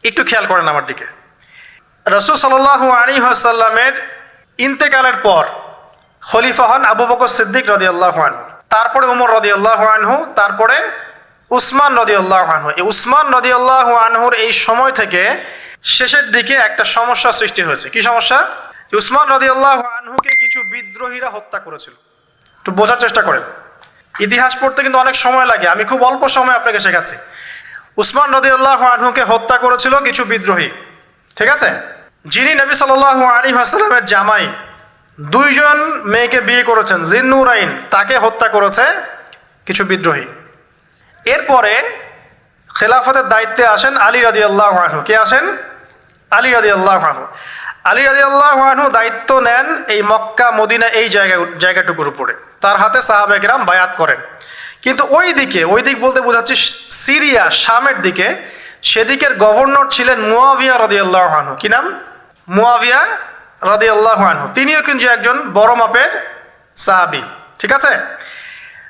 একটু খেয়াল করেন আমার দিকে। রাসূল সাল্লাল্লাহু আলাইহি ওয়াসাল্লামের ইন্তেকালের পর খলিফা হন আবু বকর সিদ্দিক রাদিয়াল্লাহু আনহু, তারপরে উমর রাদিয়াল্লাহু আনহু, তারপরে উসমান রাদিয়াল্লাহু আনহু। এই উসমান রাদিয়াল্লাহু আনহুর এই সময় থেকে শেষের দিকে একটা সমস্যা সৃষ্টি হয়েছে। কি সমস্যা? উসমান রাদিয়াল্লাহু আনহুকে কিছু বিদ্রোহীরা হত্যা করেছিল। একটু বোঝার চেষ্টা করেন, ইতিহাস পড়তে কিন্তু অনেক সময় লাগে, আমি খুব অল্প সময় আপনাকে শেখাচ্ছি। উসমান রাদিয়াল্লাহু আনহুকে হত্যা করেছিল কিছু বিদ্রোহী, ঠিক আছে? যিনি নবী সাল্লাল্লাহু আলাইহি ওয়াসাল্লামের জামাই, দুইজন মেয়েকে বিয়ে করেছেন, জিন্নুরাইন, তাকে হত্যা করেছে কিছু বিদ্রোহী। এরপরে খেলাফতের দায়িত্বে আসেন আলী রাদিয়াল্লাহু আনহু। কে আসেন? আলী রাদিয়াল্লাহু আনহু। আলী রাদিয়াল্লাহু আনহু দায়িত্ব নেন এই মক্কা মদিনা এই জায়গাটুকুর উপরে। তার হাতে সাহাবায়ে কেরাম বায়াত করেন। কিন্তু ওই দিক বলতে বোঝাচ্ছি সিরিয়া, শামের দিকে, সেদিকের গভর্নর ছিলেন মুয়াবিয়া রাদিয়াল্লাহু আনহু। কি নাম? মুয়াবিয়া রাদিয়াল্লাহু আনহু। তিনিও কিন্তু একজন বড় মাপের সাহাবী, ঠিক আছে?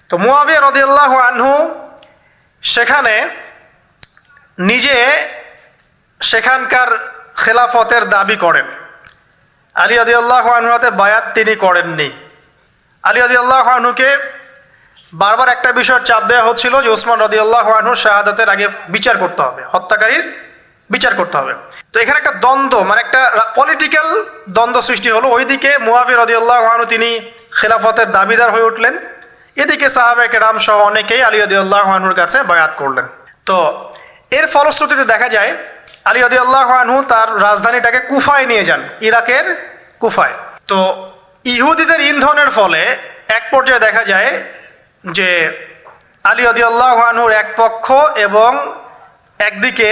তো মুয়াবিয়া রাদিয়াল্লাহু আনহু সেখানে নিজে সেখানকার খেলাফতের দাবি করেন। আলী রাদিয়াল্লাহু আনহুর হাতে বায়াত তিনি করেননি। আলী রাদিয়াল্লাহু আনহুকে বারবার একটা বিষয়ের চাপ দেওয়া হচ্ছিল যে ওসমান রাদিয়াল্লাহু আনহু শাহাদাতের আগে বিচার করতে হবে, হত্যাকারীর বিচার করতে হবে। তো এখানে একটা দ্বন্দ্ব, মানে একটা পলিটিক্যাল দ্বন্দ্ব সৃষ্টি হলো। ওইদিকে মুয়াবিয়া রাদিয়াল্লাহু আনহু তিনি খেলাফতের দাবিদার হয়ে উঠলেন, এদিকে সাহাবায়ে কেরাম সহ অনেকেই আলী রাদিয়াল্লাহু আনহুর কাছে বায়াত করলেন। তো এর ফলশ্রুতিতে দেখা যায় আলী রাদিয়াল্লাহু আনহু তার রাজধানীটাকে কুফায় নিয়ে যান, ইরাকের কুফায়। তো ইহুদিদের ইন্ধনের ফলে এক পর্যায়ে দেখা যায় যে আলী রাদিয়াল্লাহু আনহুর এক পক্ষ এবং একদিকে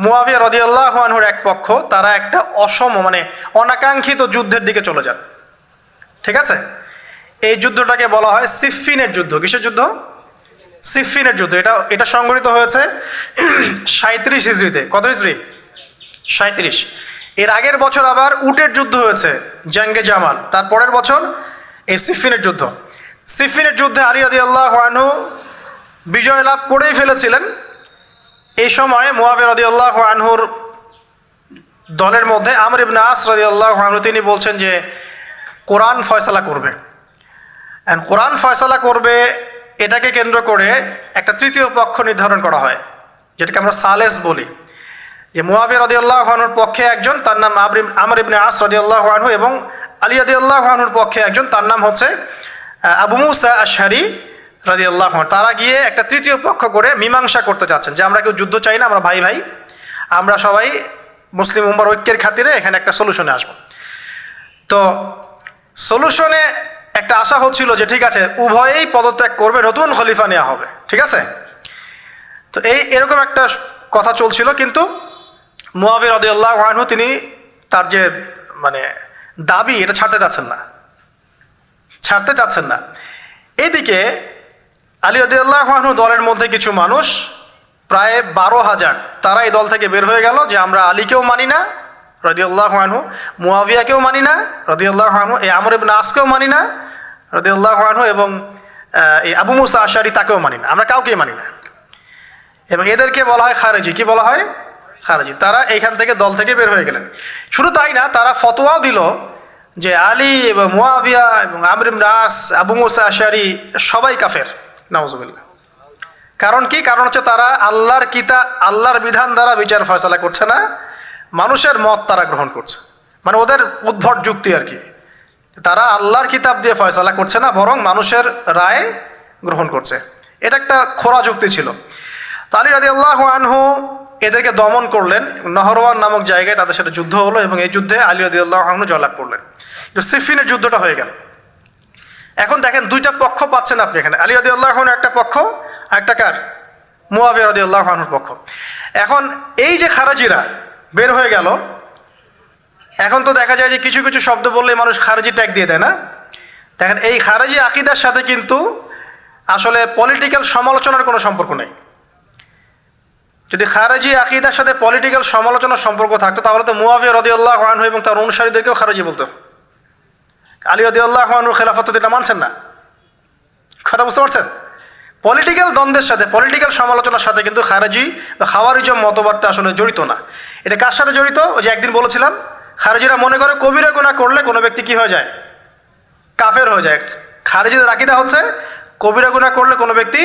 মুয়াবিয়া রাদিয়াল্লাহু আনহুর এক পক্ষ, তারা একটা মানে অনাকাঙ্ক্ষিত যুদ্ধের দিকে চলে যান, ঠিক আছে? এই যুদ্ধটাকে বলা হয় সিফফিনের যুদ্ধ। কিসের যুদ্ধ? সিফফিনের যুদ্ধ। এটা সংঘটিত হয়েছে 37 হিজরিতে। কত হিজরি? 37। এর আগের বছর আবার উটের যুদ্ধ হয়েছে, জঙ্গে জামাল। তারপরের বছর এই সিফফিনের যুদ্ধ। সিফফিনের যুদ্ধে আলী রাদিয়াল্লাহু আনহু বিজয় লাভ করেই ফেলেছিলেন। এই সময় মুয়াবিয়া রাদিয়াল্লাহু আনহুর দলের মধ্যে আমর ইবনে আস রাদিয়াল্লাহু আনহু তিনি বলছেন যে কোরআন ফয়সালা করবে। কোরআন ফয়সালা করবে, এটাকে কেন্দ্র করে একটা তৃতীয় পক্ষ নির্ধারণ করা হয়, যেটাকে আমরা সালেস বলি। যে মুয়াবিয়া রাদিয়াল্লাহু আনহুর পক্ষে একজন, তার নাম আমর ইবনে আস রাদিয়াল্লাহু আনহু, এবং আলী রাদিয়াল্লাহু আনহুর পক্ষে একজন, তার নাম হচ্ছে আবু মুসা আশআরী রাদিয়াল্লাহু আনহু। তারা গিয়ে একটা তৃতীয় পক্ষ করে মীমাংসা করতে চাচ্ছেন যে আমরা কেউ যুদ্ধ চাই না, আমরা ভাই ভাই, আমরা সবাই মুসলিম উম্মার ঐক্যের খাতিরে এখানে একটা সলিউশনে আসবো। তো সলিউশনে একটা আশা হচ্ছিল যে ঠিক আছে, উভয়েই পদত্যাগ করবে, নতুন খলিফা নেওয়া হবে, ঠিক আছে? তো এরকম একটা কথা চলছিল। কিন্তু মুয়াবিয়া রাদিয়াল্লাহু আনহু তিনি তার যে মানে দাবি, এটা ছাড়তে চাচ্ছেন না। এইদিকে আলী রাদিয়াল্লাহু আনহু দলের মধ্যে কিছু মানুষ, প্রায় 12,000, তারা এই দল থেকে বের হয়ে গেল যে আমরা আলীকেও মানি না রাদিয়াল্লাহু আনহু, মুয়াবিয়াকেও মানি না রাদিয়াল্লাহু আনহু, এই আমর ইবনে আসকেও মানি না রাদিয়াল্লাহু আনহু, এবং এই আবু মুসা আশআরী তাকেও মানি না, আমরা কাউকেই মানি না। এবং এদেরকে বলা হয় খারেজি। কি বলা হয়? খারেজি। তারা এইখান থেকে দল থেকে বের হয়ে গেলেন। শুধু তাই না, তারা ফতোয়াও দিল যে আলী এবং মুয়াবিয়া এবং আমর ইবনে আস, আবু মুসা আশআরী সবাই কাফের, নাউজুবিল্লাহ। কারণ কি? কারণ হচ্ছে তারা আল্লাহর বিধান দ্বারা বিচার ফয়সালা করছে না, মানুষের মত তারা গ্রহণ করছে। মানে ওদের উদ্ভট যুক্তি আর কি, তারা আল্লাহর কিতাব দিয়ে ফয়সালা করছে না, বরং মানুষের রায় গ্রহণ করছে। এটা একটা খোরা যুক্তি ছিল। তো আলী রাদিয়াল্লাহু আনহু এদেরকে দমন করলেন। নহরওয়ান নামক জায়গায় তাদের সাথে যুদ্ধ হলো, এবং এই যুদ্ধে আলী রাদিয়াল্লাহু আনহু জয়লাভ করলেন। সিফফিনের যুদ্ধটা হয়ে গেল। এখন দেখেন দুইটা পক্ষ পাচ্ছেন আপনি এখানে, আলী রাদিয়াল্লাহু আনহু একটা পক্ষ, একটা কার? মুয়াবিয়া রাদিয়াল্লাহু আনহুর পক্ষ। এখন এই যে খারেজিরা বের হয়ে গেল, এখন তো দেখা যায় যে কিছু কিছু শব্দ বললে মানুষ খারেজি ট্যাগ দিয়ে দেয় না? দেখেন এই খারেজি আকিদার সাথে কিন্তু আসলে পলিটিক্যাল সমালোচনার কোনো সম্পর্ক নেই। যদি খারেজি আকিদার সাথে পলিটিক্যাল সমালোচনার সম্পর্ক থাকতো তাহলে তো মুয়াবিয়া রাদিয়াল্লাহু আনহু এবং তার অনুসারীদেরকেও খারেজি বলতো। আলী রাদিয়াল্লাহু আনহুর খেলাফত এটা মানছেন না, কথা বুঝতে পারছেন? পলিটিক্যাল দ্বন্দ্বের সাথে, পলিটিক্যাল সমালোচনার সাথে কিন্তু খারেজি বা খাওয়ারিজম মতবাদটা আসলে জড়িত না। এটা কার সাথে জড়িত? ওই যে একদিন বলেছিলাম, খারেজিরা মনে করে কবিরা গুনাহ করলে কোনো ব্যক্তি কি হয়ে যায়? কাফের হয়ে যায়। খারেজিদের আকীদা হচ্ছে কবিরা গুনাহ করলে কোনো ব্যক্তি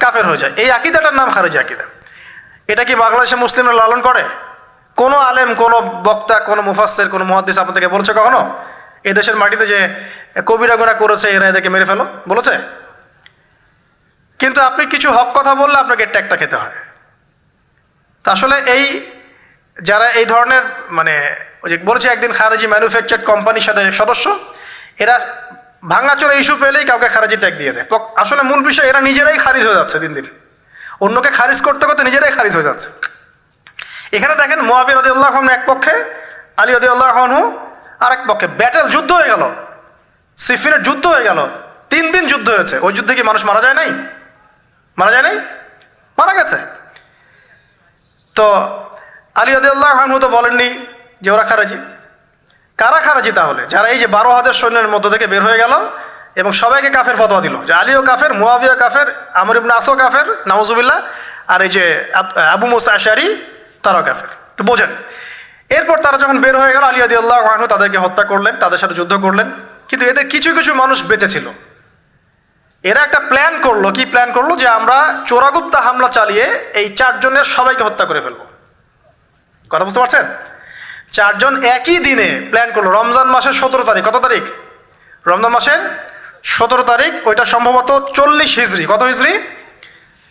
কাফের হয়ে যায়। এই আকীদাটার নাম খারেজি আকীদা। এটা কি বাংলাদেশে মুসলিমরা লালন করে? কোনো আলেম, কোনো বক্তা, কোনো মুফাসসির, কোনো মুহাদ্দিস আপনাদেরকে বলেছে কখনো এদেশের মাটিতে যে কবিরা গুনাহ করেছে এরা এদেরকে মেরে ফেলো? বলেছে? কিন্তু আপনি কিছু হক কথা বললে আপনাকে ট্যাগটা খেতে হয়। তা আসলে এই যারা এই ধরনের মানে ওই যে বলেছে একদিন খারেজি ম্যানুফ্যাকচার্ড কোম্পানির সাথে সদস্য, এরা ভাঙাচোরা ইস্যু পেলেই কাউকে খারেজি ট্যাগ দিয়ে দেয়। আসলে মূল বিষয় এরা নিজেরাই খারিজ হয়ে যাচ্ছে দিন দিন, অন্যকে খারিজ করতে করতে নিজেরাই খারিজ হয়ে যাচ্ছে। এখানে দেখেন মুআবিয়া রাদিয়াল্লাহু আনহু এক পক্ষে, আলী রাদিয়াল্লাহু আনহু আরেক পক্ষে, ব্যাটেল যুদ্ধ হয়ে গেল, সিফিনের যুদ্ধ হয়ে গেল, 3 দিন যুদ্ধ হয়েছে। ওই যুদ্ধে কি মানুষ মারা যায় নাই? মারা যায় নাই? মারা গেছে। তো আলী রাদিয়াল্লাহু আনহু তো বলেননি যে ওরা খারেজি। কারা খারেজি তাহলে? যারা এই যে 12,000 সৈন্যের মধ্য থেকে বের হয়ে গেল এবং সবাইকে কাফের ফতোয়া দিল যে আলীও কাফের, মুআবিয়া কাফের, আমর ইবনে আসও কাফের, নাউজুবিল্লাহ, আর এই যে আবু মুসা আশআরী তারাও কাফের। একটু বোঝেন। এরপর তারা যখন বের হয়ে গেল, আলী রাদিয়াল্লাহু আনহু তাদেরকে হত্যা করলেন, তাদের সাথে যুদ্ধ করলেন। কিন্তু এদের কিছু কিছু মানুষ বেঁচে ছিল। এরা একটা প্ল্যান করলো। কি প্ল্যান করলো? যে আমরা চোরাগুপ্তা হামলা চালিয়ে এই 4 জনের সবাইকে হত্যা করে ফেলবো। কথা বুঝতে পারছেন? 4 জন একই দিনে প্ল্যান করলো। রমজান মাসের 17 তারিখ। কত তারিখ? রমজান মাসের 17 তারিখ। ওইটা সম্ভবত 40 হিজরি। কত হিজরি?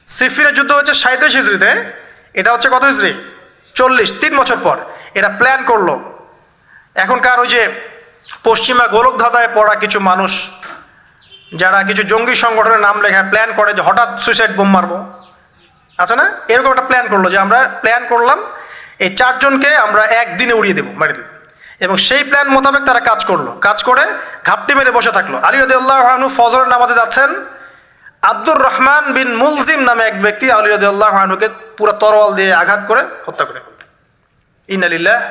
সিফিনের যুদ্ধ হচ্ছে 37 হিজরিতে, এটা হচ্ছে কত হিজরি? 40, 3 বছর পর এরা প্ল্যান করলো। এখনকার ওই যে পশ্চিমা গোলকধাঁধায় পড়া কিছু মানুষ যারা কিছু জঙ্গি সংগঠনের নাম লেখা প্ল্যান করে যে হঠাৎ সুইসাইড বোম মারবো, আছে না? এরকম একটা প্ল্যান করলো যে আমরা প্ল্যান করলাম এই 4 জনকে আমরা একদিনে উড়িয়ে দেবো, মেরে দেবো। এবং সেই প্ল্যান মোতাবেক তারা কাজ করলো। কাজ করে ঘাপটি মেরে বসে থাকলো। আলী রাদিয়াল্লাহু আনহু ফজরের নামাজে যাচ্ছেন, আব্দুর রহমান বিন মুলজিম নামে এক ব্যক্তি আলী রাদিয়াল্লাহু আনহুকে পুরো তরোয়াল দিয়ে আঘাত করে হত্যা করে ফেলল। ইন্না লিল্লাহি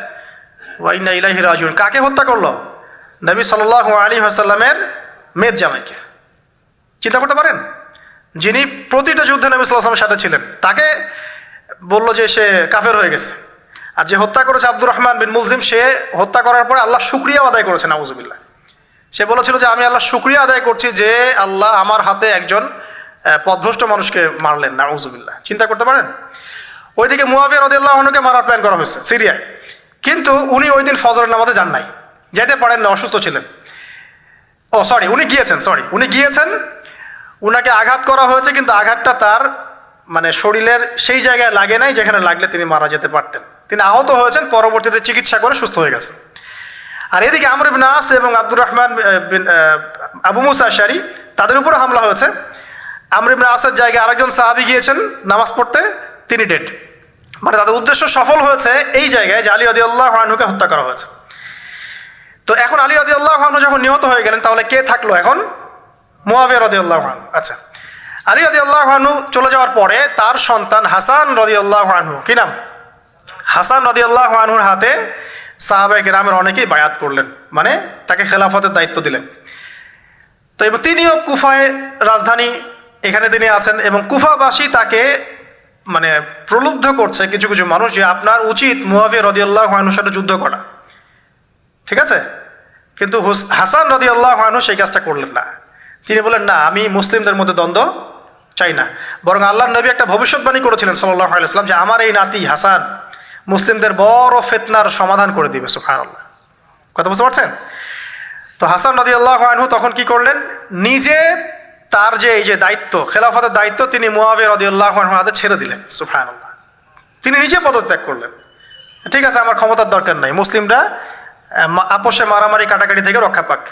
ওয়া ইন্না ইলাইহি রাজিউন। কাকে হত্যা করলো? নবী সাল্লাল্লাহু আলাইহি ওয়াসাল্লামের মেয়ের জামাইকে। চিন্তা করতে পারেন? যিনি প্রতিটা যুদ্ধে নবী সাল্লাল্লাহু আলাইহি ওয়াসাল্লামের সাথে ছিলেন, তাকে বলল যে সে কাফের হয়ে গেছে। আর যে হত্যা করেছে আব্দুর রহমান বিন মুলজিম, সে হত্যা করার পরে আল্লাহ শুকরিয়া আদায় করেছে, নাউজুবিল্লাহ। সে বলেছিল যে আমি আল্লাহ শুকরিয়া আদায় করছি যে আল্লাহ আমার হাতে একজন পথভ্রষ্ট মানুষকে মারলেন, নাউজুবিল্লাহ। চিন্তা করতে পারেন? ওইদিকে মুআবিয়া রাদিয়াল্লাহু আনহুকে মারার প্ল্যান করা হয়েছে সিরিয়ায়, কিন্তু উনি ওই দিন ফজরের নামাজে যান নাই, যেতে পারেন না, অসুস্থ ছিলেন। উনি গিয়েছেন, উনাকে আঘাত করা হয়েছে, কিন্তু আঘাতটা তার মানে শরীরের সেই জায়গায় লাগে নাই যেখানে লাগলে তিনি মারা যেতে পারতেন। তিনি আহত হয়েছেন, পরবর্তীতে চিকিৎসা করে সুস্থ হয়ে গেছেন। আর এদিকে আমর ইবনে আস এবং আব্দুর রহমান বিন আবু মুসা আশআরী, তাদের উপরে হামলা হয়েছে। আমর ইবনে আসের জায়গায় আরেকজন সাহাবী গিয়েছেন নামাজ পড়তে, তিনি ডেড। মানে তাদের উদ্দেশ্য সফল হয়েছে এই জায়গায় যে আলী রাদিয়াল্লাহু আনহুকে হত্যা করা হয়েছে। তো এখন আলী রাদিয়াল্লাহু আনহু যখন নিহত হয়ে গেলেন, তাহলে কে থাকলো এখন? মুআবিয়া রাদিয়াল্লাহু আনহু। আচ্ছা, আলী রাদিয়াল্লাহু আনহু চলে যাওয়ার পরে তার সন্তান হাসান রাদিয়াল্লাহু আনহু, কি নাম? হাসান রাদিয়াল্লাহু আনহুর হাতে সাহাবায়ে কেরামের অনেকেই বায়াত করলেন, মানে তাকে খেলাফতের দায়িত্ব দিলেন। তো এবার তিনিও কুফায়, রাজধানী, এখানে তিনি আছেন, এবং কুফাবাসী তাকে মানে প্রলুব্ধ করছে কিছু কিছু মানুষ যে আপনার উচিত মুআবিয়া রাদিয়াল্লাহু আনহুর সাথে যুদ্ধ করা, ঠিক আছে? কিন্তু হাসান রাদিয়াল্লাহু আনহু সেই কাজটা করলেন না। তিনি বলেন না, আমি মুসলিমদের মধ্যে দ্বন্দ্ব চাই না, বরং আল্লাহর নবী একটা ভবিষ্যৎবাণী করেছিলেন সাল্লাল্লাহু আলাইহি ওয়াসাল্লাম যে আমার এই নাতি হাসান মুসলিমদের বড় ফিতনার সমাধান করে দিবে। সুবহানাল্লাহ, কথা বুঝতে পারছেন? তো হাসান রাদিয়াল্লাহু আনহু তখন কি করলেন? নিজে তার যে এই যে দায়িত্ব, খেলাফতের দায়িত্ব, তিনি মুআবিয়া রাদিয়াল্লাহু আনহুর হাতে ছেড়ে দিলেন। সুবহানাল্লাহ, তিনি নিজে পদত্যাগ করলেন। ঠিক আছে, আমার ক্ষমতার দরকার নাই, মুসলিমরা আপোষে মারামারি কাটাকাটি থেকে রক্ষা পাক।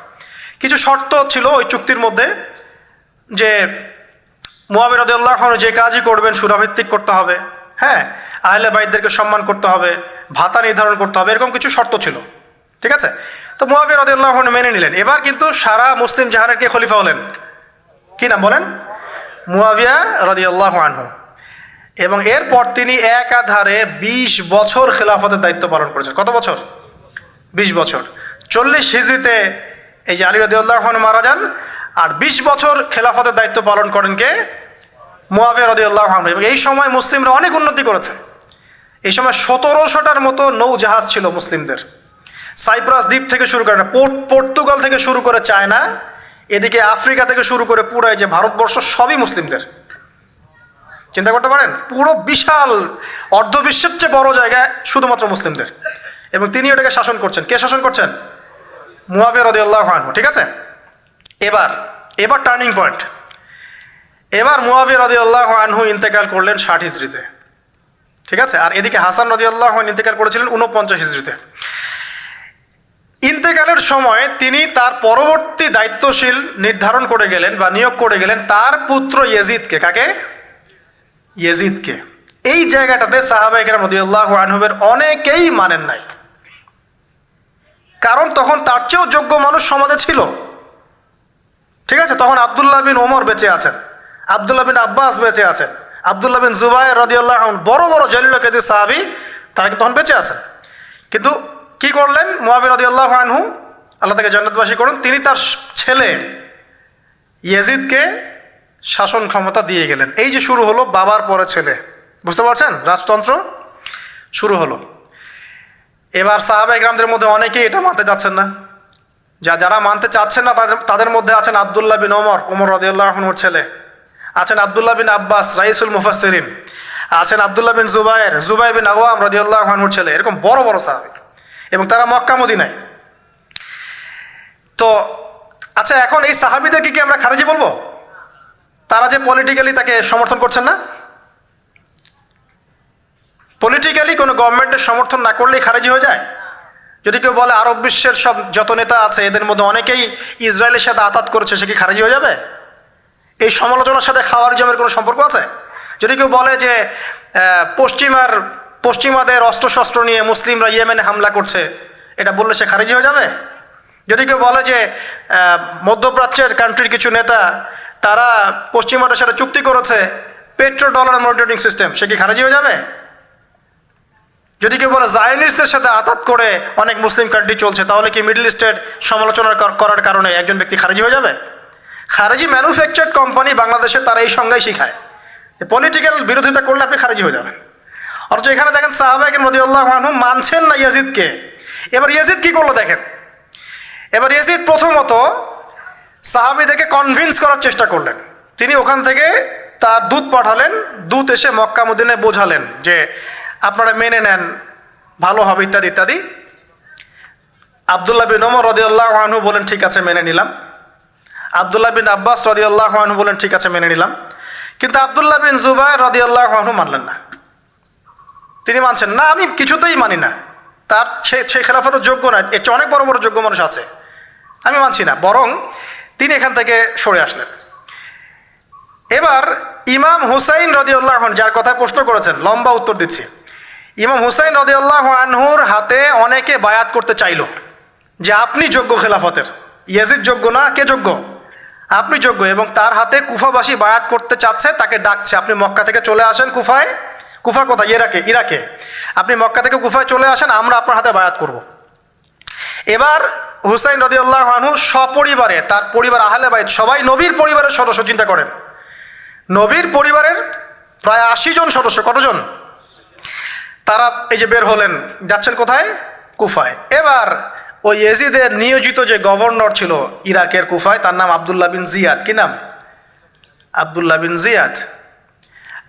কিছু শর্ত ছিল ওই চুক্তির মধ্যে, যে মুআবিয়া রাদিয়াল্লাহু আনহু যে কাজই করবেন সুরাভিত্তিক করতে হবে, হ্যাঁ, আহলে বাইতদেরকে সম্মান করতে হবে, ভাতা নির্ধারণ করতে হবে, এরকম কিছু শর্ত ছিল, ঠিক আছে? তো মুআবিয়া রাদিয়াল্লাহু আনহু মেনে নিলেন। এবার কিন্তু সারা মুসলিম জাহানের কে খলিফা হলেন? কি নাম বলেন? মুআবিয়া রাদিয়াল্লাহু আনহু। এবং এরপর তিনি একাধারে 20 বছর খেলাফতের দায়িত্ব পালন করেছেন। কত বছর? 20 বছর। 40 হিজরিতে এই যে আলী রাদিয়াল্লাহু আনহু মারা যান, আর 20 বছর খেলাফতের দায়িত্ব পালন করেন কে? মুয়াবিয়া রাদিয়াল্লাহু আনহু। এবং এই সময় মুসলিমরা অনেক উন্নতি করেছে। এই সময় 1700টার মতো নৌ জাহাজ ছিল মুসলিমদের। সাইপ্রাস দ্বীপ থেকে শুরু করে পর্তুগাল থেকে শুরু করে চায়না, এদিকে আফ্রিকা থেকে শুরু করে পুরো যে ভারতবর্ষ সবই মুসলিমদের। চিন্তা করতে পারেন, পুরো বিশাল অর্ধবিশ্বের চেয়ে বড় জায়গায় শুধুমাত্র মুসলিমদের, এবং তিনি ওটাকে শাসন করছেন। কে শাসন করছেন? মুয়াবিয়া রাদিয়াল্লাহু আনহু। ঠিক আছে, এবার টার্নিং পয়েন্ট। এবার মুয়াবিয়া রাদিয়াল্লাহু আনহু ইন্তেকাল করলেন 60 হিজরিতে। ঠিক আছে, আর এদিকে হাসান রাদিয়াল্লাহু আনহু ইন্তেকাল করেছিলেন 49 হিজরিতে। ইন্তেকালের সময় তিনি তার পরবর্তী দায়িত্বশীল নির্ধারণ করে গেলেন বা নিয়োগ করে গেলেন তার পুত্র ইয়েজিদকে। কাকে? ইয়েজিদকে। এই জায়গাটাতে সাহাবায়ে কেরাম রাদিয়াল্লাহু আনহুমের অনেকেই মানেন নাই, কারণ তখন তার চেয়েও যোগ্য মানুষ সমাজে ছিল। ঠিক আছে, তখন আব্দুল্লাহ বিন ওমর বেঁচে আছেন, আব্দুল্লাহ বিন আব্বাস বেঁচে আছেন, আব্দুল্লাহ বিন জুবায়ের রাদিয়াল্লাহু আনহু, বড় বড় জলিল কাদির সাহাবী, তারা কিন্তু তখন বেঁচে আছেন। কিন্তু কি করলেন মুয়াবিয়া রাদিয়াল্লাহু আনহু, আল্লাহ তাকে জান্নাতবাসী করুন, তিনি তার ছেলে ইয়েজিদকে শাসন ক্ষমতা দিয়ে গেলেন। এই যে শুরু হলো বাবার পরে ছেলে, বুঝতে পারছেন, রাজতন্ত্র শুরু হলো। এবার সাহাবায়ে কেরামদের মধ্যে অনেকেই এটা মানতে চাচ্ছেন না। যারা মানতে চাচ্ছেন না তাদের মধ্যে আছেন আব্দুল্লাহ বিন ওমর রাদিয়াল্লাহু আনহুর ছেলে, আছেন আব্দুল্লাহ বিন আব্বাস রাইসুল মুফাসসিরিন, আছেন আব্দুল্লাহ বিন জুবায়ের বিন আওয়াম রাদিয়াল্লাহু আনহুর ছেলে। এরকম বড় বড় সাহাবী, এবং তারা মক্কা মদিনায়। তো আচ্ছা, এখন এই সাহাবীদেরকে কি আমরা খারিজি বলবো? তারা যে পলিটিক্যালি তাকে সমর্থন করছেন না, পলিটিক্যালি কোনো গভর্নমেন্টের সমর্থন না করলেই খারিজি হয়ে যায়? যদি কেউ বলে আরব বিশ্বের সব যত নেতা আছে এদের মধ্যে অনেকেই ইসরায়েলের সাথে আতাত করেছে, সে কি খারিজি হয়ে যাবে? এই সমালোচনার সাথে খাওয়ারিজমের কোনো সম্পর্ক আছে? যদি কেউ বলে যে পশ্চিমাদের অস্ত্রশস্ত্র নিয়ে মুসলিমরা ইয়েমেনে হামলা করছে, এটা বললে সে খারিজি হয়ে যাবে? যদি কেউ বলে যে মধ্যপ্রাচ্যের কান্ট্রির কিছু নেতা তারা পশ্চিমাদের সাথে চুক্তি করেছে পেট্রো ডলার মনিটরিং সিস্টেম, সে কি খারিজি হয়ে যাবে? যদি কেউ বলে জায়নিস্টদের সাথে আতাত করে অনেক মুসলিম কান্ট্রি চলছে, তাহলে কি মিডল ইস্টের সমালোচনা করার কারণে একজন ব্যক্তি খারিজি হয়ে যাবে? খারিজি ম্যানুফ্যাকচার্ড কোম্পানি বাংলাদেশে তারা এই সংজ্ঞাই শিখায়, পলিটিক্যাল বিরোধিতা করলে আপনি খারিজি হয়ে যাবেন। অথচ এখানে দেখেন সাহাবায়ে কেরাম রাদিয়াল্লাহু আনহু মানছেন না ইয়াজিদকে। এবার ইয়াজিদ কি করলো দেখেন। এবার ইয়াজিদ প্রথমত সাহাবীদেরকে কনভিন্স করার চেষ্টা করলেন। তিনি ওখান থেকে তার দূত পাঠালেন, দূত এসে মক্কা মদিনায় বোঝালেন যে আপনারা মেনে নেন, ভালো হবে, ইত্যাদি ইত্যাদি। আব্দুল্লাহ বিন ওমর রাদিয়াল্লাহু আনহু বলেন ঠিক আছে মেনে নিলাম, আব্দুল্লাহ বিন আব্বাস রাদিয়াল্লাহু আনহু বলেন ঠিক আছে মেনে নিলাম। কিন্তু আব্দুল্লাহ বিন জুবায়ের রাদিয়াল্লাহু আনহু মানলেন না। তিনি মানছেন না, আমি কিছুতেই মানি না, তার সেই খেলাফতের যোগ্য নয়, এর চেয়ে অনেক বড় বড় যোগ্য মানুষ আছে, আমি মানছি না। বরং তিনি এখান থেকে সরে আসলেন। এবার ইমাম হুসাইন রাদিয়াল্লাহু আনহু, যার কথা প্রশ্ন করেছেন, লম্বা উত্তর দিচ্ছি। ইমাম হুসাইন রাদিয়াল্লাহু আনহুর হাতে অনেকে বায়াত করতে চাইল যে আপনি যোগ্য খেলাফতের, ইয়াজিদ যোগ্য না, কে যোগ্য? আপনি যোগ্য। এবং তার হাতে কুফাবাসী বায়াত করতে চাচ্ছে, তাকে ডাকছে আপনি মক্কা থেকে চলে আসেন কুফায়। কুফা কোথায়? ইরাকে। আপনি মক্কা থেকে কুফায় চলে আসেন, আমরা আপনার হাতে বায়াত করব। এবার হুসাইন রাদিয়াল্লাহু আনহু সপরিবারে, তার পরিবার আহলে বাইত সবাই নবীর পরিবারের সদস্য, চিন্তা করেন, নবীর পরিবারের প্রায় 80 জন সদস্য। কতজন? তারা এই যে বের হলেন, যাচ্ছেন কোথায়? কুফায়। এবার ওই ইয়াজিদের নিয়োজিত যে গভর্নর ছিল ইরাকের কুফায়, তার নাম আব্দুল্লাহ বিন জিয়াদ। কি নাম? আব্দুল্লাহ বিন জিয়াদ।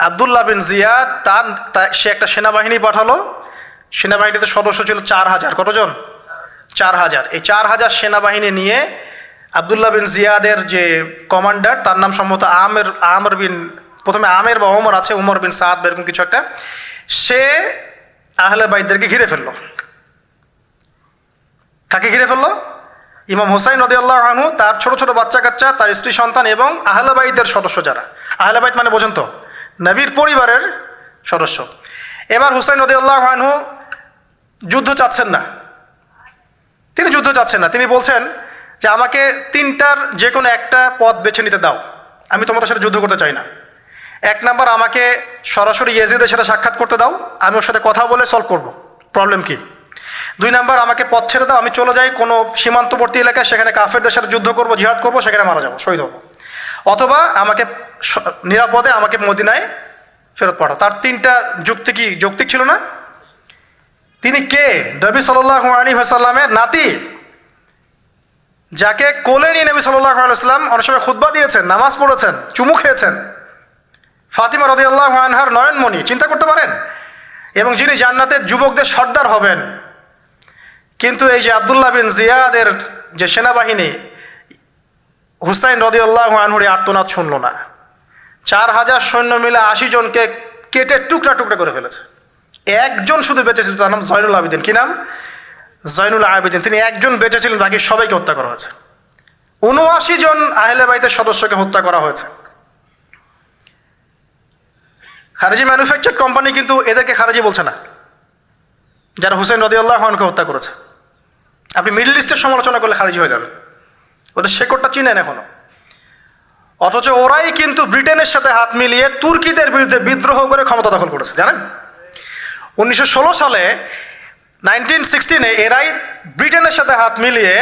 আব্দুল্লাহ বিন জিয়াদ সে একটা সেনাবাহিনী পাঠালো। সেনাবাহিনীতে সদস্য ছিল 4000। কতজন? 4000। এই 4000 সেনাবাহিনী নিয়ে আব্দুল্লাহ বিন জিয়াদের যে কমান্ডার, তার নাম সম্ভবত আমের বিন, প্রথমে আমের বা ওমর আছে, উমর বিন সাদ এরকম কিছু একটা, সে আহলে বাইতদেরকে ঘিরে ফেললো। কাকে ঘিরে ফেললো? ইমাম হুসাইন রাদিয়াল্লাহু আনহু, তার ছোট ছোট বাচ্চা কাচ্চা, তার স্ত্রী সন্তান এবং আহলে বাইতের সদস্য যারা। আহলে বাইত মানে বোঝেন তো, নবীর পরিবারের সদস্য। এবার হুসাইন রাদিয়াল্লাহু আনহু যুদ্ধ চাচ্ছেন না, তিনি যুদ্ধ চাচ্ছেন না। তিনি বলছেন যে আমাকে 3টার যে কোনো একটা পথ বেছে নিতে দাও, আমি তোমাদের সাথে যুদ্ধ করতে চাই না। 1 নাম্বার, আমাকে সরাসরি ইয়াজিদের সাথে সাক্ষাৎ করতে দাও, আমি ওর সাথে কথা বলে সলভ করব প্রবলেম কি। 2 নাম্বার, আমাকে পথ ছেড়ে দাও, আমি চলে যাই কোনো সীমান্তবর্তী এলাকায়, সেখানে কাফেরদের সাথে যুদ্ধ করব, জিহাদ করব, সেখানে মারা যাবো, শহীদ হবো। অথবা আমাকে নিরাপদে আমাকে মদিনায় ফেরত পাঠাও। তার তিনটা যুক্তি কি যৌক্তিক ছিল না? তিনি কে? নবী সাল্লাল্লাহু আলাইহি ওয়াসাল্লামের নাতি, যাকে কোলে নিয়ে নবী সাল্লাল্লাহু আলাইহি ওয়াসাল্লাম অনেক সময় খুতবা দিয়েছেন, নামাজ পড়েছেন, চুমু খেয়েছেন। ফাতিমা রাদিয়াল্লাহু আনহার নয়নমণি, চিন্তা করতে পারেন? এবং যিনি জান্নাতের যুবকদের সর্দার হবেন। কিন্তু এই যে আব্দুল্লাহ বিন জিয়াদের যে সেনাবাহিনী হুসাইন রাদিয়াল্লাহু আনহুর আর্তনাদ শুনল না। 4000 সৈন্য মিলে 80 জনকে কেটে টুকরা টুকরা করে ফেলেছে। একজন শুধু বেঁচে ছিল, তার নাম জয়নুল আবেদিন। কি নাম? জয়নুল আবেদিন। তিনি একজন বেঁচে ছিলেন, বাকি সবাইকে হত্যা করা হয়েছে। 79 জন আহলে বাইতের সদস্যকে হত্যা করা হয়েছে। খারেজি ম্যানুফ্যাকচার কোম্পানি কিন্তু এদেরকে খারেজি বলছে না, যারা হুসেন রাদিয়াল্লাহু আনহুকে হত্যা করেছে। আপনি মিডল ইস্টের সমালোচনা করলে খারিজি হয়ে যাবে, ওদের শেকড়টা চিনেন এখনো। অথচ ওরাই কিন্তু ব্রিটেনের সাথে হাত মিলিয়ে তুর্কিদের বিরুদ্ধে বিদ্রোহ করে ক্ষমতা দখল করেছে, জানেন? 1916 সালে 1916 এরাই ব্রিটেনের সাথে হাত মিলিয়ে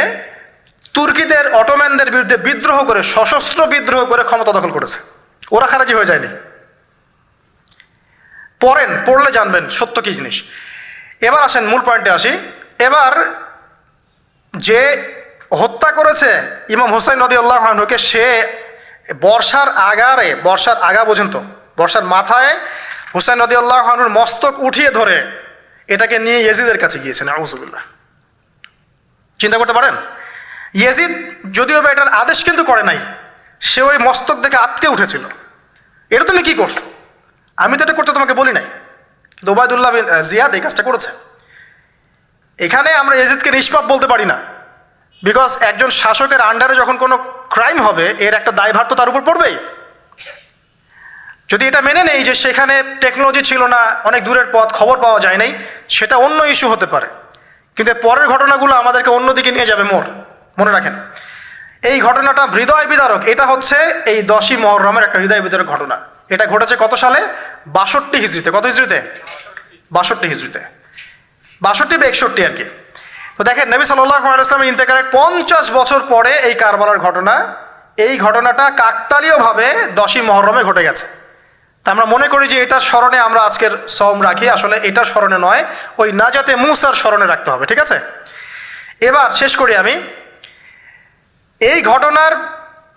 তুর্কিদের অটোম্যানদের বিরুদ্ধে বিদ্রোহ করে, সশস্ত্র বিদ্রোহ করে ক্ষমতা দখল করেছে। ওরা খারিজি হয়ে যায়নি। পড়েন, পড়লে জানবেন সত্য কি জিনিস। এবার আসেন মূল পয়েন্টে আসি। এবার যে হত্যা করেছে ইমাম হুসাইন রাদিয়াল্লাহু আনহুকে, সে বর্ষার আগারে, বর্ষার আগা বোঝেন তো, বর্ষার মাথায় হুসাইন রাদিয়াল্লাহু আনহুর মস্তক উঠিয়ে ধরে এটাকে নিয়ে ইয়েজিদের কাছে গিয়েছেন। আউযুবিল্লাহ। চিন্তা করতে পারেন? ইয়েজিদ যদিও বা এটার আদেশ কিন্তু করে নাই, সে ওই মস্তক দেখে আটকে উঠেছিল। এটা তুমি কি করছো? আমি তো এটা করতে তোমাকে বলি নাই, কিন্তু ওবায়দুল্লাহ বিন জিয়াদ এই কাজটা করেছে। এখানে আমরা ইয়েজিদকে নিষ্পাপ বলতে পারি না, বিকজ একজন শাসকের আন্ডারে যখন কোনো ক্রাইম হবে, এর একটা দায়ভার তো তার উপর পড়বেই। যদি এটা মেনে নেই যে সেখানে টেকনোলজি ছিল না, অনেক দূরের পথ, খবর পাওয়া যায় নাই, সেটা অন্য ইস্যু হতে পারে। কিন্তু পরের ঘটনাগুলো আমাদেরকে অন্যদিকে নিয়ে যাবে। মনে রাখেন, এই ঘটনাটা হৃদয় বিদারক। এটা হচ্ছে এই 10ই মুহররমের একটা হৃদয় বিদারক ঘটনা। এটা ঘটেছে কত সালে? 62 হিজরিতে। কত হিজরিতে? 62 হিজরিতে। 62 বা 61 আর কি। তো দেখেন, নবী সাল্লাল্লাহু আলাইহি ওয়াসাল্লামের ইন্তেকালের 50 বছর পরে এই কারবালার ঘটনা, এই ঘটনাটা কাকতালীয়ভাবে 10ই মুহররমে ঘটে গেছে। তা আমরা মনে করি যে এটার স্মরণে আমরা আজকের সওম রাখি, আসলে এটার স্মরণে নয়, ওই নাজাতে মূসার স্মরণে রাখতে হবে। ঠিক আছে? এবার শেষ করি আমি। এই ঘটনার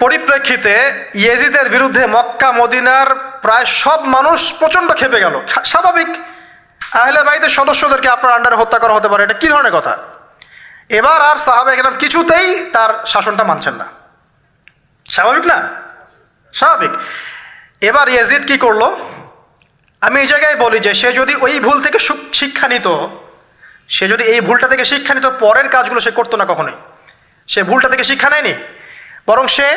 পরিপ্রেক্ষিতে ইয়েজিদের বিরুদ্ধে মক্কা মদিনার প্রায় সব মানুষ প্রচণ্ড ক্ষেপে গেল। স্বাভাবিক, আহলে বাইতের সদস্যদেরকে আপনার আন্ডারে হত্যা করা হতে পারে, এটা কি ধরনের কথা? এবার আর সাহাবায়ে কেরাম কিছুতেই তার শাসনটা মানছেন না। স্বাভাবিক না? স্বাভাবিক। এবার ইয়েজিদ কি করলো? আমি এই জায়গায় বলি যে সে যদি ওই ভুল থেকে শিক্ষা নিত, সে যদি এই ভুলটা থেকে শিক্ষা নিত, পরের কাজগুলো সে করতো না কখনোই। সে ভুলটা থেকে শিক্ষা নেয়নি, বরং সে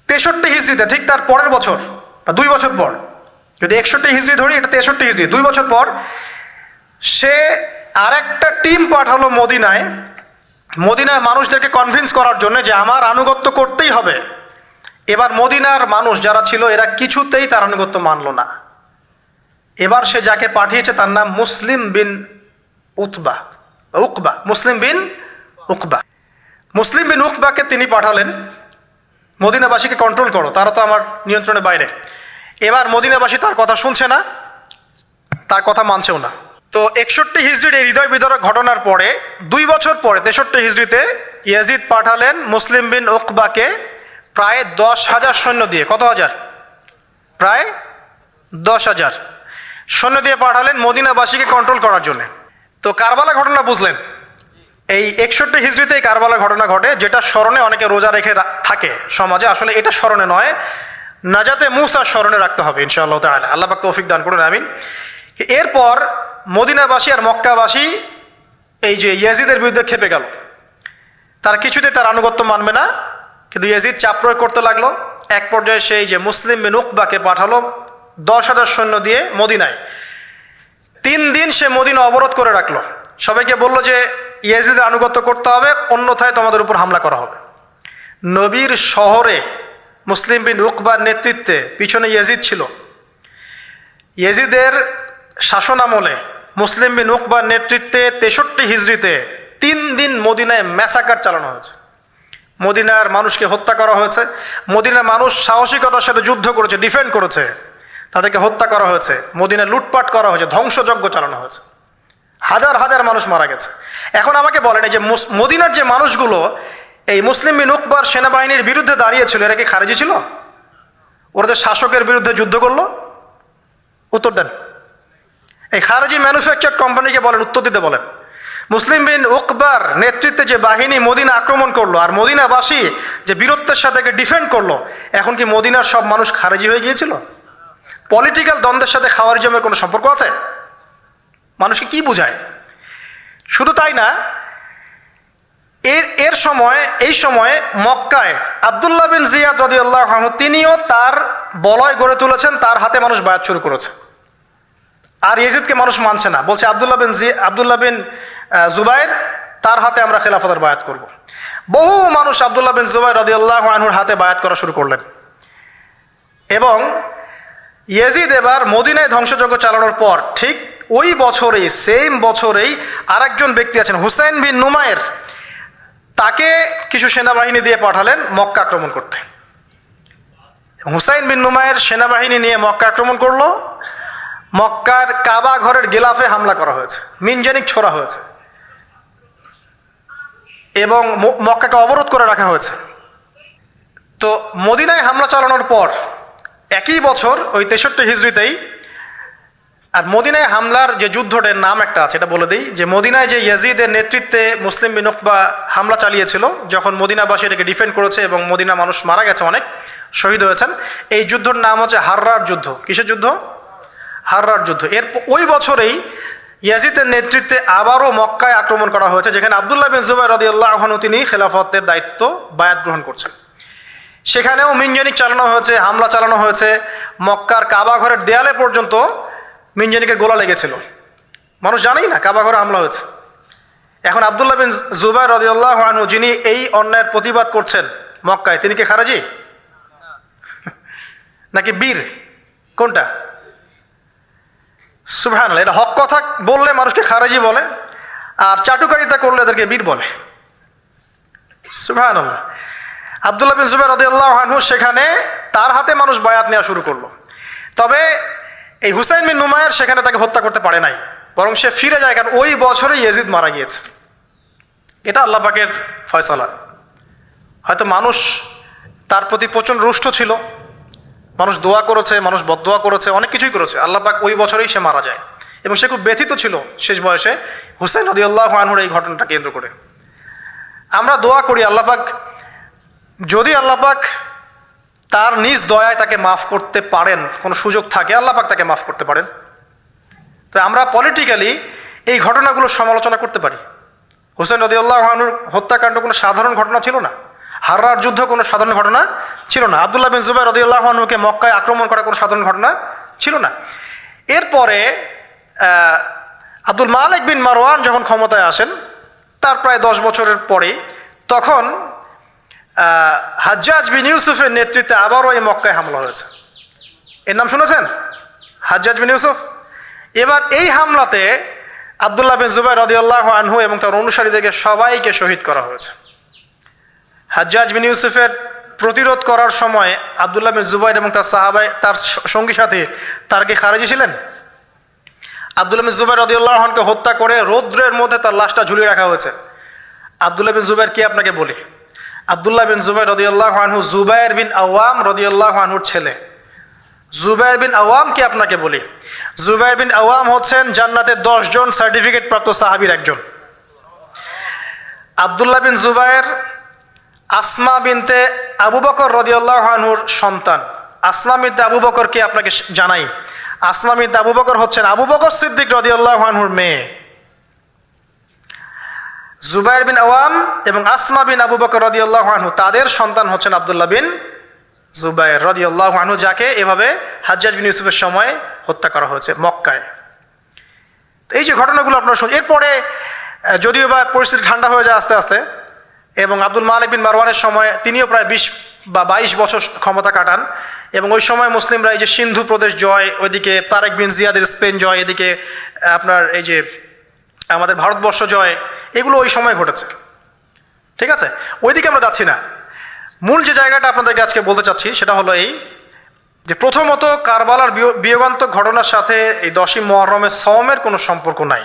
63 হিজরিতে, ঠিক তার পরের বছর বা 2 বছর পর, যদি 61 হিজরি ধরি, এটা 63 হিজরি, 2 বছর পর সে আরেকটা টিম পাঠালো মদিনায়, মদিনার মানুষদেরকে কনভিন্স করার জন্য যে আমার আনুগত্য করতেই হবে। এবার মদিনার মানুষ যারা ছিল, এরা কিছুতেই তার আনুগত্য মানল না। এবার সে যাকে পাঠিয়েছে তার নাম মুসলিম বিন উকবা। মুসলিম বিন উকবাকে তিনি পাঠালেন, মদিনাবাসীকে কন্ট্রোল করো, তারা তো আমার নিয়ন্ত্রণের বাইরে। এবার মদিনাবাসী তার কথা শুনছে না, তার কথা মানছেও না। তো 61 হিজরির এই হৃদয় বিদারক ঘটনার পরে 2 বছর পরে 63 হিজরিতে ইয়াজিদ পাঠালেন মুসলিম বিন উকবাকে প্রায় 10,000 সৈন্য দিয়ে। কত হাজার? প্রায় 10,000 সৈন্য দিয়ে পাঠালেন মদিনাবাসীকে কন্ট্রোল করার জন্য। তো কারবালা ঘটনা বুঝলেন, এই 61 হিজরিতে এই কারবালা ঘটনা ঘটে, যেটা স্মরণে অনেকে রোজা রেখে থাকে সমাজে। আসলে এটা স্মরণে নয়, নাজাতে মূসার স্মরণে রাখতে হবে ইনশাআল্লাহ তাআলা। আল্লাহ পাক তৌফিক দান করুন, আমিন। এরপর মদিনাবাসী আর মক্কাবাসী এই যে ইয়াজিদের বিরুদ্ধে খেপে গেল, তারা কিছুতেই তার আনুগত্য মানবে না। কিন্তু ইয়াজিদ চাপ প্রয়োগ করতে লাগলো। এক পর্যায়ে সেই যে মুসলিম বিন উকবাকে পাঠালো 10,000 সৈন্য দিয়ে মদিনায়। 3 দিন সে মদিনা অবরোধ করে রাখলো, সবাইকে বললো যে ইয়াজিদের আনুগত্য করতে হবে, অন্যথায় তোমাদের উপর হামলা করা হবে। নবীর শহরে মুসলিম বিন উকবার নেতৃত্বে পিছনে ইয়াজিদ ছিল। ইয়াজিদের শাসন আমলে মুসলিম বিন উকবার নেতৃত্বে 63 হিজরিতে 3 দিন মদিনায় ম্যাসাকার চালানো হয়েছে। মদিনার মানুষকে হত্যা করা হয়েছে, মদিনার মানুষ সাহসিকতার সাথে যুদ্ধ করেছে, ডিফেন্ড করেছে, তাদেরকে হত্যা করা হয়েছে, মদিনা লুটপাট করা হয়েছে, ধ্বংসযজ্ঞ চালানো হয়েছে, হাজার হাজার মানুষ মারা গেছে। এখন আমাকে বলেন, এই যে মদিনার যে মানুষগুলো এই মুসলিম বিন উকবার সেনাবাহিনীর বিরুদ্ধে দাঁড়িয়েছিল, এরা কি খারেজি ছিল? ওরা শাসকের বিরুদ্ধে যুদ্ধ করলো? উত্তর দেন। এই খারেজি ম্যানুফ্যাকচার কোম্পানিকে বলেন, উত্তর দিতে বলেন। মুসলিম বিন উকবার নেতৃত্বে যে বাহিনী মদিনা আক্রমণ করলো আর মদিনাবাসী যে বীরত্বের সাথে ডিফেন্ড করলো, এখন কি মদিনার সব মানুষ খারেজি হয়ে গিয়েছিল? পলিটিক্যাল দ্বন্দ্বের সাথে খাওয়ারিজমের কোনো সম্পর্ক আছে? মানুষকে কি বুঝায়? শুধু তাই না, এই সময়ে মক্কায় আব্দুল্লাহ বিন জিয়াদ রাদিয়াল্লাহু আনহু তিনিও তার বলয় গড়ে তুলেছেন, তার হাতে মানুষ বায়াত শুরু করেছে। আর ইয়েজিদকে মানুষ মানছে না, বলছে আব্দুল্লাহ বিন জুবাইর, তার হাতে আমরা খেলাফতের বায়াত করব। বহু মানুষ আব্দুল্লাহ বিন জুবাইর রাদিয়াল্লাহু আনহুর হাতে বায়াত করা শুরু করলেন। এবং ইয়েজিদ এবার মদিনায় ধ্বংসযজ্ঞ চালানোর পর ঠিক ওই বছরেই, সেম বছরেই আরেকজন ব্যক্তি আছেন হুসাইন বিন নুমায়ের, তাকে কিছু সেনাবাহিনী দিয়ে পাঠালেন মক্কা আক্রমণ করতে। হুসাইন বিন নুমায়ের সেনাবাহিনী নিয়ে মক্কা আক্রমণ করলো। মক্কার কাবা ঘরের গিলাফে হামলা করা হয়েছে, মিনজানিক ছোড়া হয়েছে এবং মক্কাকে অবরোধ করে রাখা হয়েছে। তো মদিনায় হামলা চালানোর পর একই বছর ওই 63 হিজরিতেই, আর মদিনায় হামলার যে যুদ্ধটার নাম একটা আছে, এটা বলে দিই, যে মদিনায় যে ইয়াজিদের নেতৃত্বে মুসলিম বিন উকবা হামলা চালিয়েছিল, যখন মদিনাবাসী এটাকে ডিফেন্ড করেছে এবং মদিনা মানুষ মারা গেছে, অনেক শহীদ হয়েছেন, এই যুদ্ধের নাম হচ্ছে হাররার যুদ্ধ। কিসের যুদ্ধ? হাররার যুদ্ধ। এর ওই বছরেই ইয়াজিদের নেতৃত্বে আবারও মক্কায় আক্রমণ করা হয়েছে, যেখানে আব্দুল্লাহ বিন জুবাইর রাদিয়াল্লাহু আনহু তিনি খেলাফতের দায়িত্ব বায়াত গ্রহণ করছেন। সেখানেও মিনজানিক চালানো হয়েছে, হামলা চালানো হয়েছে, মক্কার কাবা ঘরের দেয়ালে পর্যন্ত মিনজানিকের গোলা লেগেছিল। মানুষ জানেই না কাবা ঘরে হামলা হয়েছে। এখন আব্দুল্লাহ বিন জুবাইর রাদিয়াল্লাহু আনহু, যিনি এই অন্যায়ের প্রতিবাদ করছেন মক্কায়, তিনি কি খারাজি নাকি বীর? কোনটা? সুবহানাল্লাহ। এটা হক কথা বললে মানুষকে খারাজি বলে, আর চাটুকারিতা করলে এদেরকে বীর বলে। সুবহানাল্লাহ। আব্দুল্লাহ বিন জুবাইর রাদিয়াল্লাহু আনহু সেখানে তার হাতে মানুষ বায়াত নেওয়া শুরু করলো। তবে এই হুসাইন বিন নুমায়ের সেখানে তাকে হত্যা করতে পারে নাই, বরং সে ফিরে যায়, কারণ ওই বছরে ইয়েজিদ মারা গিয়েছে। এটা আল্লাহ পাকের ফয়সালা। হয়তো মানুষ তার প্রতি প্রচণ্ড রুষ্ট ছিল, মানুষ দোয়া করেছে, মানুষ বদদোয়া করেছে, অনেক কিছুই করেছে, আল্লাহ পাক ওই বছরেই সে মারা যায়। এবং সে খুব ব্যথিত ছিল শেষ বয়সে হুসাইন রাদিয়াল্লাহু আনহুর এই ঘটনাটা কেন্দ্র করে। আমরা দোয়া করি আল্লাহ পাক, যদি আল্লাহ পাক তার নিজ দয়ায় তাকে মাফ করতে পারেন, কোনো সুযোগ থাকে, আল্লাহ পাক তাকে মাফ করতে পারেন। তো আমরা পলিটিক্যালি এই ঘটনাগুলো সমালোচনা করতে পারি। হুসাইন রাদিয়াল্লাহু আনহুর হত্যাকাণ্ড কোনো সাধারণ ঘটনা ছিল না, হাররার যুদ্ধ কোনো সাধারণ ঘটনা ছিল না, আব্দুল্লাহ বিন জুবাইর রাদিয়াল্লাহু আনহুকে মক্কায় আক্রমণ করা কোনো সাধারণ ঘটনা ছিল না। এরপরে আব্দুল মালিক বিন মারওয়ান যখন ক্ষমতায় আসেন, তার প্রায় 10 বছরের পরে, তখন হাজ্জাজ বিন ইউসুফের নেতৃত্বে আবারও এই মক্কায় হামলা হয়েছে। এর নাম শুনেছেন? হাজ্জাজ বিন ইউসুফ। এবার এই হামলাতে আব্দুল্লাহ বিন জুবাইর রাদিয়াল্লাহু আনহু এবং তার অনুসারীদেরকে সবাইকে শহীদ করা হয়েছে। হাজ্জাজ বিন ইউসুফের প্রতিরোধ করার সময় আব্দুল্লাহ বিন জুবাইর এবং তার সাহাবাই, তার সঙ্গী সাথী, তার কি খারেজি ছিলেন? আব্দুল্লাহ বিন জুবাইর রাদিয়াল্লাহু আনহুকে হত্যা করে রৌদ্রের মধ্যে তার লাশটা ঝুলিয়ে রাখা হয়েছে। আব্দুল্লাহ বিন জুবাইর কে আপনাকে বলি? আব্দুল্লাহ বিন জুবাইর রাদিয়াল্লাহু আনহু জুবাইর বিন আওয়াম রাদিয়াল্লাহু আনহুর ছেলে। জুবাইর বিন আওয়াম কে আপনাকে বলি? জুবাইর বিন আওয়াম হচ্ছেন জান্নাতের 10 জন সার্টিফিকেট প্রাপ্ত সাহাবীর একজন। আব্দুল্লাহ বিন জুবাইর আসমা বিনতে আবু বকর রাদিয়াল্লাহু আনহুর সন্তান। আসমা বিনতে আবু বকরকে আপনাকে জানাই, আসমা বিনতে আবু বকর হচ্ছেন আবু বকর সিদ্দিক রাদিয়াল্লাহু আনহুর মেয়ে। জুবাইর বিন আওয়াম এবং আসমা বিন আবু বকর রাদিয়াল্লাহু আনহু, তাদের সন্তান হচ্ছেন আব্দুল্লাহ বিন জুবাইর রাদিয়াল্লাহু আনহু, যাকে এভাবে হাজ্জাজ বিন ইউসুফের সময় হত্যা করা হয়েছে মক্কায়। এই যে ঘটনাগুলো আপনারা শুনুন। এরপরে যদিও বা পরিস্থিতি ঠান্ডা হয়ে যায় আস্তে আস্তে, এবং আব্দুল মালিক বিন মারওয়ানের সময় তিনিও প্রায় 20 বা 22 বছর ক্ষমতা কাটান, এবং ওই সময় মুসলিমরা এই যে সিন্ধু প্রদেশ জয়, ওইদিকে তারেক বিন জিয়াদের স্পেন জয়, এদিকে আপনার এই যে আমাদের ভারতবর্ষ জয়, এগুলো ওই সময় ঘটেছে। ঠিক আছে, ওইদিকে আমরা যাচ্ছি না। মূল যে জায়গাটা আপনাদেরকে আজকে বলতে চাচ্ছি সেটা হলো এই যে প্রথমত কারবালার বিয়োগান্তক ঘটনার সাথে এই 10ই মুহররমের সওমের কোনো সম্পর্ক নাই।